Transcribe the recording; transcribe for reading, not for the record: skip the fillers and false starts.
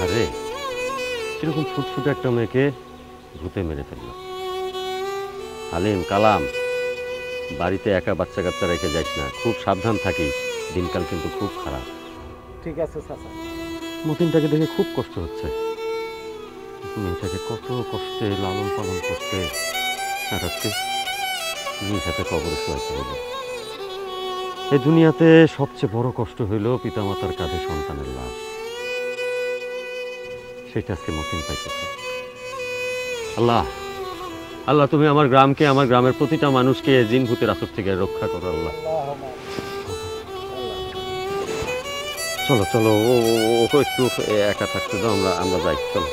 আরে কিরকম ফুটফুটে একটা মেয়েকে ভূতে মেরে ফেললো। হালিম, কালাম, বাড়িতে একা বাচ্চা কাচ্চা রেখে যাইস না, খুব সাবধান থাকিস, দিনকাল কিন্তু খুব খারাপ। ঠিক আছে চাচা। মতিনটাকে দেখে খুব কষ্ট হচ্ছে, মেয়েটাকে কত কষ্টে লালন পালন করতে, আর আজকে নিজ হাতে কবরে শোয়াইতে হইল। এই দুনিয়াতে সবচেয়ে বড় কষ্ট হইল পিতামাতার কাঁধে সন্তানের লাশ, সেটা আজকে মতিন পাইতেছে। আল্লাহ, আল্লাহ তুমি আমার গ্রামকে, আমার গ্রামের প্রতিটা মানুষকে জিন ভূতের আসর থেকে রক্ষা করো আল্লাহ। চলো চলো, ও একটু একা থাকতে দাও, আমরা যাই, চলো।